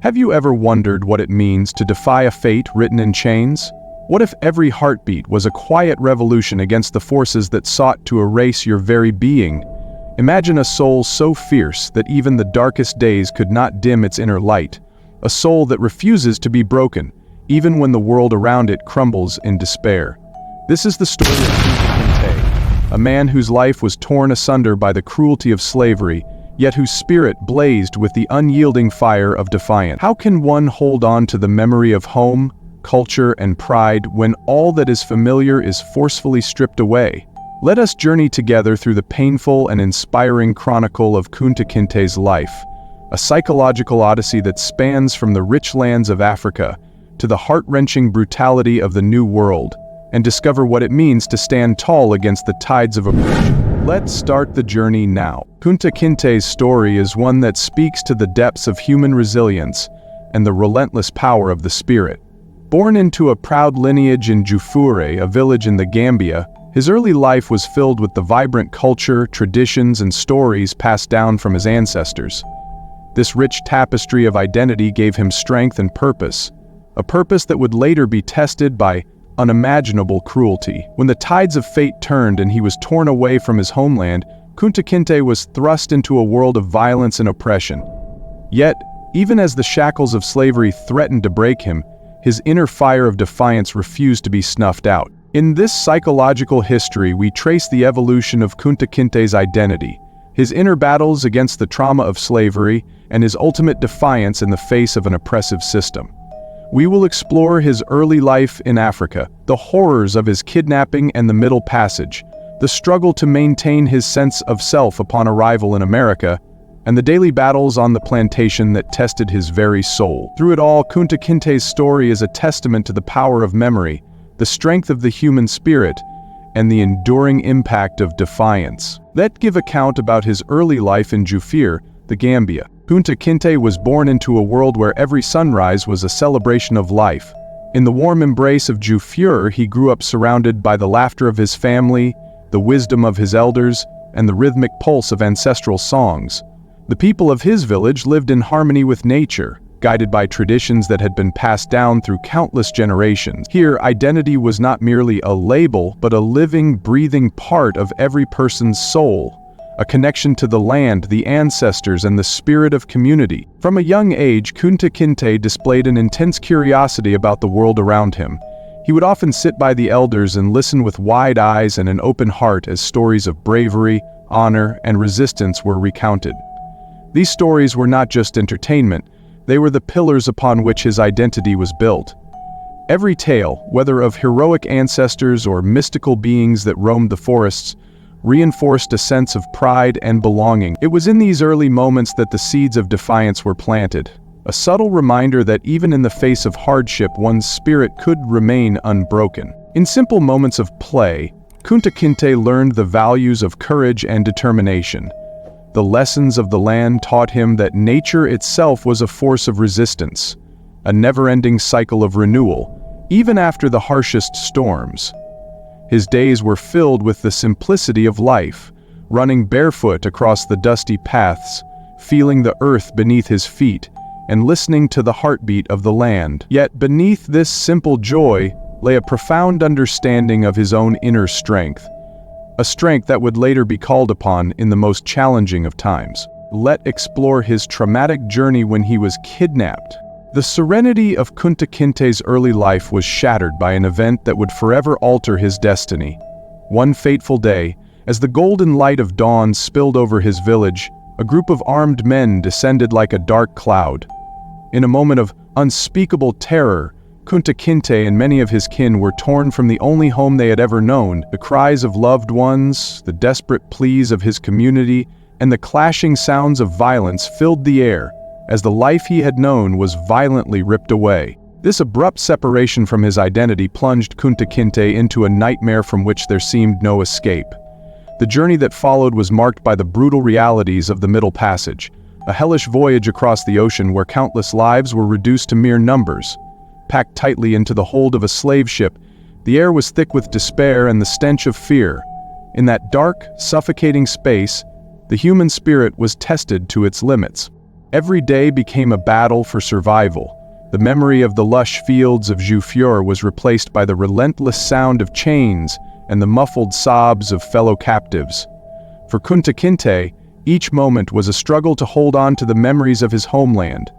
Have you ever wondered what it means to defy a fate written in chains? What if every heartbeat was a quiet revolution against the forces that sought to erase your very being? Imagine a soul so fierce that even the darkest days could not dim its inner light. A soul that refuses to be broken, even when the world around it crumbles in despair. This is the story of Kunta Kinte, a man whose life was torn asunder by the cruelty of slavery, yet whose spirit blazed with the unyielding fire of defiance. How can one hold on to the memory of home, culture, and pride when all that is familiar is forcefully stripped away? Let us journey together through the painful and inspiring chronicle of Kunta Kinte's life, a psychological odyssey that spans from the rich lands of Africa to the heart-wrenching brutality of the New World, and discover what it means to stand tall against the tides of oppression. Let's start the journey now. Kunta Kinte's story is one that speaks to the depths of human resilience and the relentless power of the spirit. Born into a proud lineage in Jufure, a village in the Gambia, his early life was filled with the vibrant culture, traditions, and stories passed down from his ancestors. This rich tapestry of identity gave him strength and purpose, a purpose that would later be tested by unimaginable cruelty. When the tides of fate turned and he was torn away from his homeland, Kunta Kinte was thrust into a world of violence and oppression. Yet, even as the shackles of slavery threatened to break him, his inner fire of defiance refused to be snuffed out. In this psychological history, we trace the evolution of Kunta Kinte's identity, his inner battles against the trauma of slavery, and his ultimate defiance in the face of an oppressive system. We will explore his early life in Africa, the horrors of his kidnapping and the Middle Passage, the struggle to maintain his sense of self upon arrival in America, and the daily battles on the plantation that tested his very soul. Through it all, Kunta Kinte's story is a testament to the power of memory, the strength of the human spirit, and the enduring impact of defiance. Let's give account about his early life in Jufure, the Gambia. Kunta Kinte was born into a world where every sunrise was a celebration of life. In the warm embrace of Jufure, he grew up surrounded by the laughter of his family, the wisdom of his elders, and the rhythmic pulse of ancestral songs. The people of his village lived in harmony with nature, guided by traditions that had been passed down through countless generations. Here, identity was not merely a label, but a living, breathing part of every person's soul. A connection to the land, the ancestors, and the spirit of community. From a young age, Kunta Kinte displayed an intense curiosity about the world around him. He would often sit by the elders and listen with wide eyes and an open heart as stories of bravery, honor, and resistance were recounted. These stories were not just entertainment, they were the pillars upon which his identity was built. Every tale, whether of heroic ancestors or mystical beings that roamed the forests, reinforced a sense of pride and belonging. It was in these early moments that the seeds of defiance were planted, a subtle reminder that even in the face of hardship, one's spirit could remain unbroken. In simple moments of play, Kunta Kinte learned the values of courage and determination. The lessons of the land taught him that nature itself was a force of resistance, a never-ending cycle of renewal, even after the harshest storms. His days were filled with the simplicity of life, running barefoot across the dusty paths, feeling the earth beneath his feet, and listening to the heartbeat of the land. Yet beneath this simple joy lay a profound understanding of his own inner strength, a strength that would later be called upon in the most challenging of times. Let's explore his traumatic journey when he was kidnapped. The serenity of Kunta Kinte's early life was shattered by an event that would forever alter his destiny. One fateful day, as the golden light of dawn spilled over his village, a group of armed men descended like a dark cloud. In a moment of unspeakable terror, Kunta Kinte and many of his kin were torn from the only home they had ever known. The cries of loved ones, the desperate pleas of his community, and the clashing sounds of violence filled the air, as the life he had known was violently ripped away. This abrupt separation from his identity plunged Kunta Kinte into a nightmare from which there seemed no escape. The journey that followed was marked by the brutal realities of the Middle Passage, a hellish voyage across the ocean where countless lives were reduced to mere numbers. Packed tightly into the hold of a slave ship, the air was thick with despair and the stench of fear. In that dark, suffocating space, the human spirit was tested to its limits. Every day became a battle for survival. The memory of the lush fields of Jufure was replaced by the relentless sound of chains and the muffled sobs of fellow captives. For Kunta Kinte, each moment was a struggle to hold on to the memories of his homeland,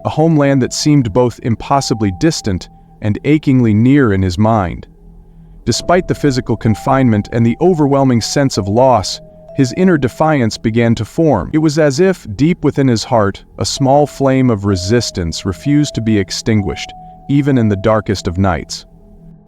a homeland that seemed both impossibly distant and achingly near in his mind. Despite the physical confinement and the overwhelming sense of loss, his inner defiance began to form. It was as if, deep within his heart, a small flame of resistance refused to be extinguished, even in the darkest of nights.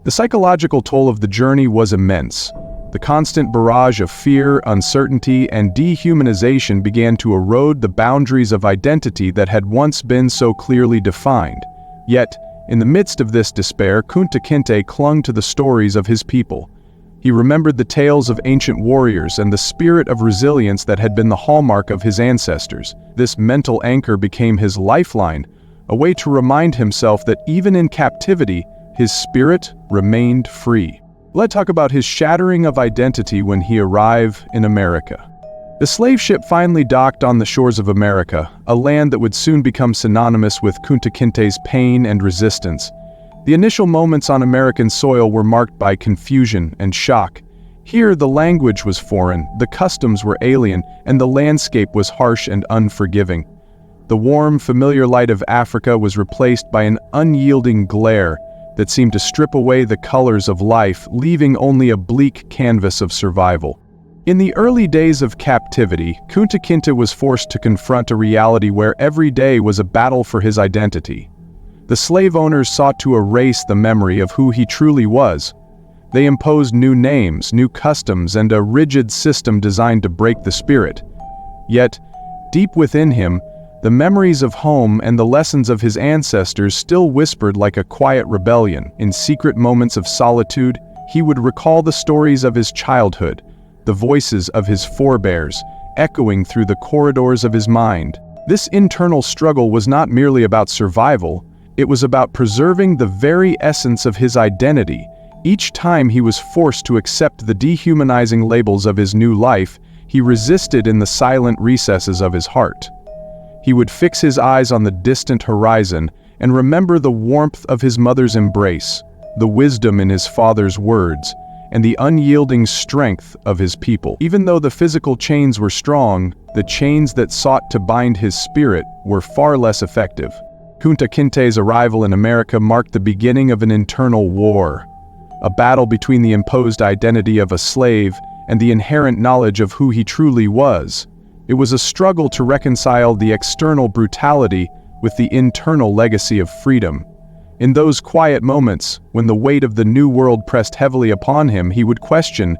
The psychological toll of the journey was immense. The constant barrage of fear, uncertainty, and dehumanization began to erode the boundaries of identity that had once been so clearly defined. Yet, in the midst of this despair, Kunta Kinte clung to the stories of his people. He remembered the tales of ancient warriors and the spirit of resilience that had been the hallmark of his ancestors. This mental anchor became his lifeline, a way to remind himself that even in captivity, his spirit remained free. Let's talk about his shattering of identity when he arrived in America. The slave ship finally docked on the shores of America, a land that would soon become synonymous with Kunta Kinte's pain and resistance. The initial moments on American soil were marked by confusion and shock. Here, the language was foreign, the customs were alien, and the landscape was harsh and unforgiving. The warm, familiar light of Africa was replaced by an unyielding glare that seemed to strip away the colors of life, leaving only a bleak canvas of survival. In the early days of captivity, Kunta Kinte was forced to confront a reality where every day was a battle for his identity. The slave owners sought to erase the memory of who he truly was. They imposed new names, new customs, and a rigid system designed to break the spirit. Yet, deep within him, the memories of home and the lessons of his ancestors still whispered like a quiet rebellion. In secret moments of solitude, he would recall the stories of his childhood, the voices of his forebears, echoing through the corridors of his mind. This internal struggle was not merely about survival, it was about preserving the very essence of his identity. Each time he was forced to accept the dehumanizing labels of his new life, he resisted in the silent recesses of his heart. He would fix his eyes on the distant horizon and remember the warmth of his mother's embrace, the wisdom in his father's words, and the unyielding strength of his people. Even though the physical chains were strong, the chains that sought to bind his spirit were far less effective. Kunta Kinte's arrival in America marked the beginning of an internal war, a battle between the imposed identity of a slave and the inherent knowledge of who he truly was. It was a struggle to reconcile the external brutality with the internal legacy of freedom. In those quiet moments, when the weight of the new world pressed heavily upon him, he would question,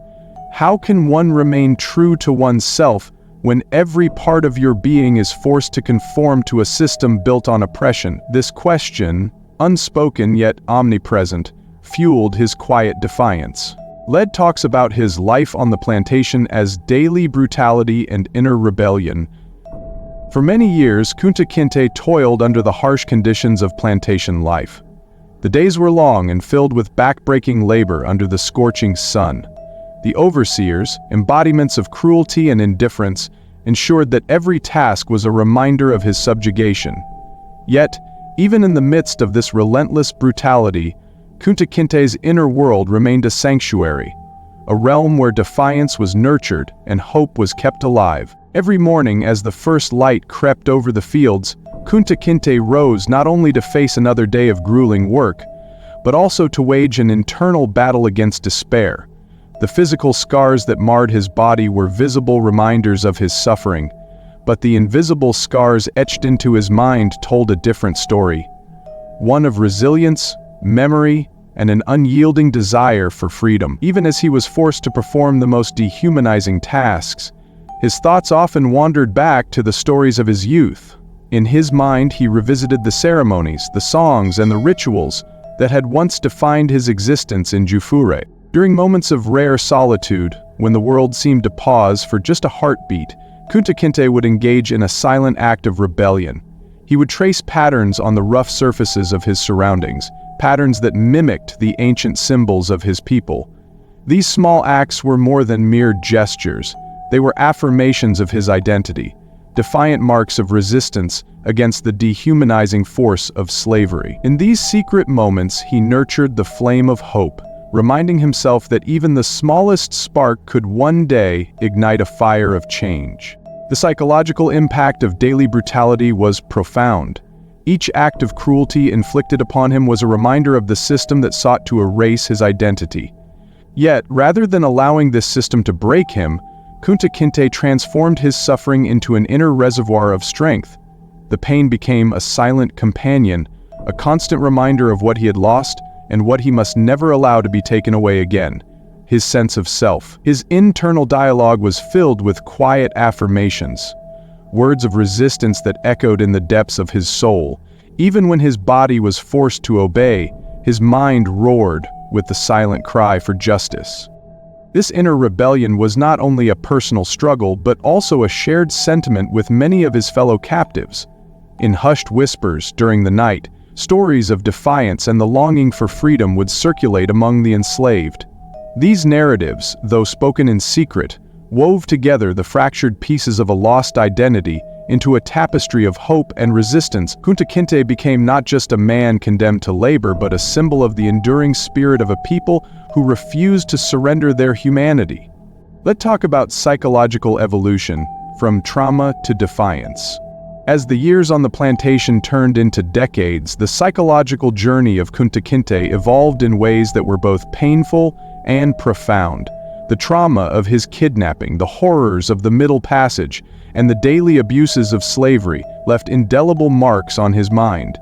how can one remain true to oneself when every part of your being is forced to conform to a system built on oppression? This question, unspoken yet omnipresent, fueled his quiet defiance. Led talks about his life on the plantation as daily brutality and inner rebellion. For many years, Kunta Kinte toiled under the harsh conditions of plantation life. The days were long and filled with back-breaking labor under the scorching sun. The overseers, embodiments of cruelty and indifference, ensured that every task was a reminder of his subjugation. Yet, even in the midst of this relentless brutality, Kunta Kinte's inner world remained a sanctuary, a realm where defiance was nurtured and hope was kept alive. Every morning, as the first light crept over the fields, Kunta Kinte rose not only to face another day of grueling work, but also to wage an internal battle against despair. The physical scars that marred his body were visible reminders of his suffering, but the invisible scars etched into his mind told a different story. One of resilience, memory, and an unyielding desire for freedom. Even as he was forced to perform the most dehumanizing tasks, his thoughts often wandered back to the stories of his youth. In his mind, he revisited the ceremonies, the songs, and the rituals that had once defined his existence in Jufure. During moments of rare solitude, when the world seemed to pause for just a heartbeat, Kunta Kinte would engage in a silent act of rebellion. He would trace patterns on the rough surfaces of his surroundings, patterns that mimicked the ancient symbols of his people. These small acts were more than mere gestures. They were affirmations of his identity. defiant marks of resistance against the dehumanizing force of slavery. In these secret moments, he nurtured the flame of hope, reminding himself that even the smallest spark could one day ignite a fire of change. The psychological impact of daily brutality was profound. Each act of cruelty inflicted upon him was a reminder of the system that sought to erase his identity. Yet, rather than allowing this system to break him, Kunta Kinte transformed his suffering into an inner reservoir of strength. The pain became a silent companion, a constant reminder of what he had lost and what he must never allow to be taken away again: his sense of self. His internal dialogue was filled with quiet affirmations, words of resistance that echoed in the depths of his soul. Even when his body was forced to obey, his mind roared with the silent cry for justice. This inner rebellion was not only a personal struggle, but also a shared sentiment with many of his fellow captives. In hushed whispers during the night, stories of defiance and the longing for freedom would circulate among the enslaved. These narratives, though spoken in secret, wove together the fractured pieces of a lost identity into a tapestry of hope and resistance. Kunta Kinte became not just a man condemned to labor, but a symbol of the enduring spirit of a people who refused to surrender their humanity. Let's talk about psychological evolution, from trauma to defiance. As the years on the plantation turned into decades, the psychological journey of Kunta Kinte evolved in ways that were both painful and profound. The trauma of his kidnapping, the horrors of the Middle Passage, and the daily abuses of slavery left indelible marks on his mind.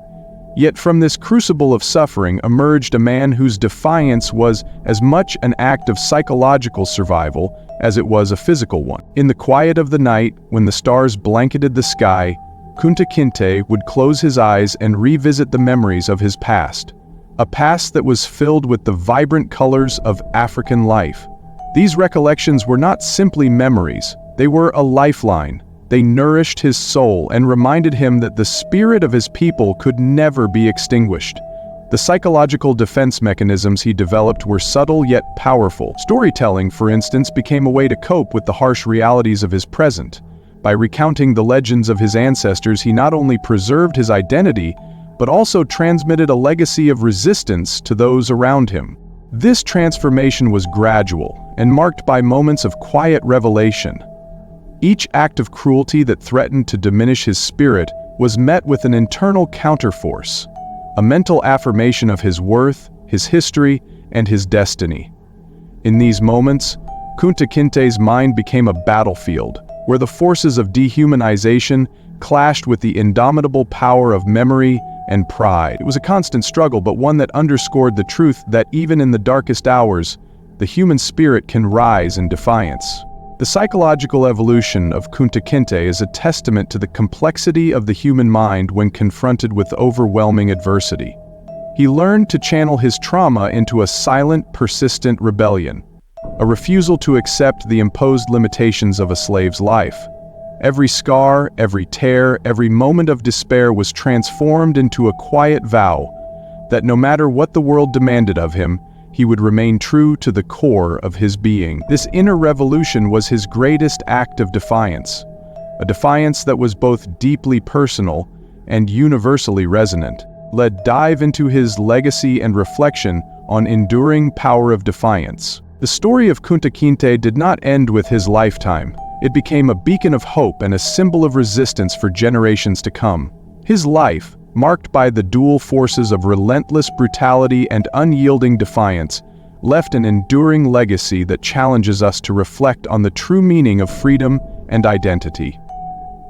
Yet from this crucible of suffering emerged a man whose defiance was as much an act of psychological survival as it was a physical one. In the quiet of the night, when the stars blanketed the sky, Kunta Kinte would close his eyes and revisit the memories of his past. A past that was filled with the vibrant colors of African life. These recollections were not simply memories, they were a lifeline. They nourished his soul and reminded him that the spirit of his people could never be extinguished. The psychological defense mechanisms he developed were subtle yet powerful. Storytelling, for instance, became a way to cope with the harsh realities of his present. By recounting the legends of his ancestors, he not only preserved his identity, but also transmitted a legacy of resistance to those around him. This transformation was gradual and marked by moments of quiet revelation. Each act of cruelty that threatened to diminish his spirit was met with an internal counterforce, a mental affirmation of his worth, his history, and his destiny. In these moments, Kunta Kinte's mind became a battlefield, where the forces of dehumanization clashed with the indomitable power of memory and pride. It was a constant struggle, but one that underscored the truth that even in the darkest hours, the human spirit can rise in defiance. The psychological evolution of Kunta Kinte is a testament to the complexity of the human mind when confronted with overwhelming adversity. He learned to channel his trauma into a silent, persistent rebellion, a refusal to accept the imposed limitations of a slave's life. Every scar, every tear, every moment of despair was transformed into a quiet vow that no matter what the world demanded of him, he would remain true to the core of his being. This inner revolution was his greatest act of defiance, a defiance that was both deeply personal and universally resonant. Let's dive into his legacy and reflection on enduring power of defiance. The story of Kunta Kinte did not end with his lifetime. It became a beacon of hope and a symbol of resistance for generations to come. His life, marked by the dual forces of relentless brutality and unyielding defiance, left an enduring legacy that challenges us to reflect on the true meaning of freedom and identity.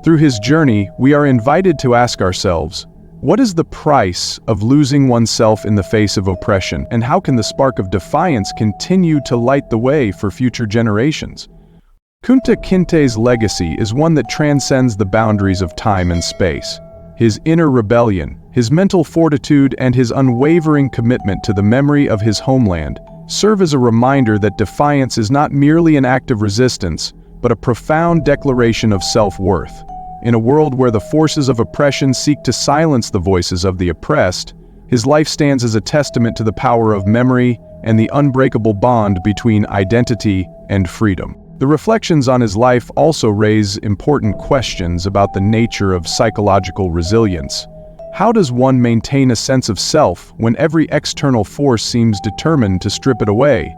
Through his journey, we are invited to ask ourselves, what is the price of losing oneself in the face of oppression, and how can the spark of defiance continue to light the way for future generations? Kunta Kinte's legacy is one that transcends the boundaries of time and space. His inner rebellion, his mental fortitude, and his unwavering commitment to the memory of his homeland serve as a reminder that defiance is not merely an act of resistance, but a profound declaration of self-worth. In a world where the forces of oppression seek to silence the voices of the oppressed, his life stands as a testament to the power of memory and the unbreakable bond between identity and freedom. The reflections on his life also raise important questions about the nature of psychological resilience. How does one maintain a sense of self when every external force seems determined to strip it away?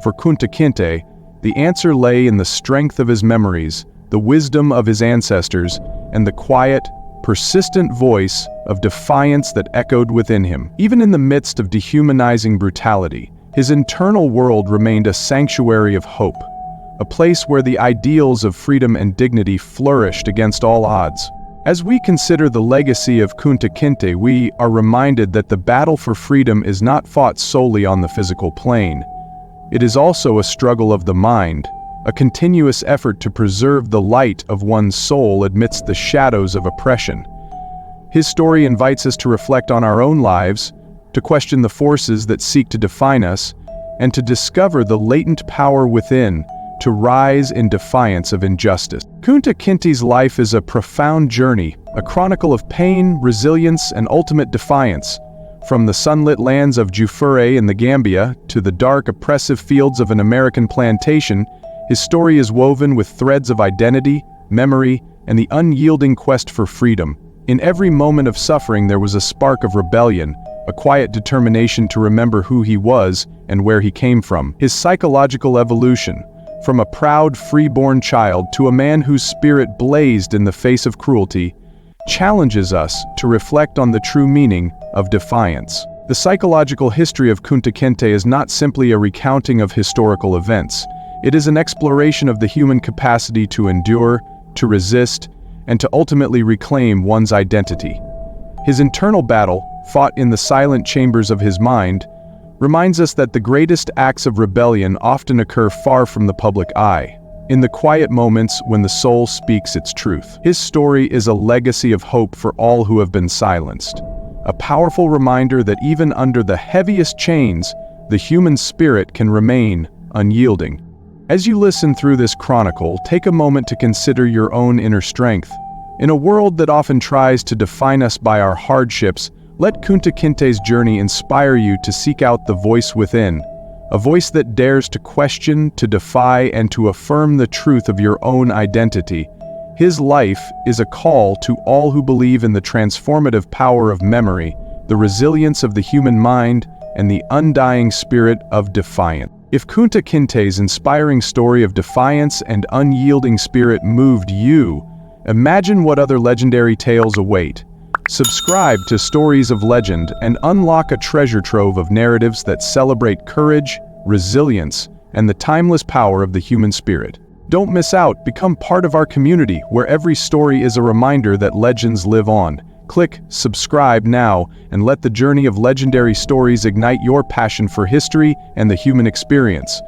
For Kunta Kinte, the answer lay in the strength of his memories, the wisdom of his ancestors, and the quiet, persistent voice of defiance that echoed within him. Even in the midst of dehumanizing brutality, his internal world remained a sanctuary of hope, a place where the ideals of freedom and dignity flourished against all odds. As we consider the legacy of Kunta Kinte, we are reminded that the battle for freedom is not fought solely on the physical plane. It is also a struggle of the mind, a continuous effort to preserve the light of one's soul amidst the shadows of oppression. His story invites us to reflect on our own lives, to question the forces that seek to define us, and to discover the latent power within to rise in defiance of injustice. Kunta Kinte's life is a profound journey, a chronicle of pain, resilience, and ultimate defiance. From the sunlit lands of Jufure in the Gambia to the dark, oppressive fields of an American plantation, his story is woven with threads of identity, memory, and the unyielding quest for freedom. In every moment of suffering there was a spark of rebellion, a quiet determination to remember who he was and where he came from. His psychological evolution, from a proud, free-born child to a man whose spirit blazed in the face of cruelty, challenges us to reflect on the true meaning of defiance. The psychological history of Kunta Kinte is not simply a recounting of historical events. It is an exploration of the human capacity to endure, to resist, and to ultimately reclaim one's identity. His internal battle, fought in the silent chambers of his mind, reminds us that the greatest acts of rebellion often occur far from the public eye, in the quiet moments when the soul speaks its truth. His story is a legacy of hope for all who have been silenced, a powerful reminder that even under the heaviest chains, the human spirit can remain unyielding. As you listen through this chronicle, take a moment to consider your own inner strength. In a world that often tries to define us by our hardships, let Kunta Kinte's journey inspire you to seek out the voice within, a voice that dares to question, to defy, and to affirm the truth of your own identity. His life is a call to all who believe in the transformative power of memory, the resilience of the human mind, and the undying spirit of defiance. If Kunta Kinte's inspiring story of defiance and unyielding spirit moved you, imagine what other legendary tales await. Subscribe to Stories of Legend and unlock a treasure trove of narratives that celebrate courage, resilience, and the timeless power of the human spirit. Don't miss out, become part of our community where every story is a reminder that legends live on. Click subscribe now and let the journey of legendary stories ignite your passion for history and the human experience.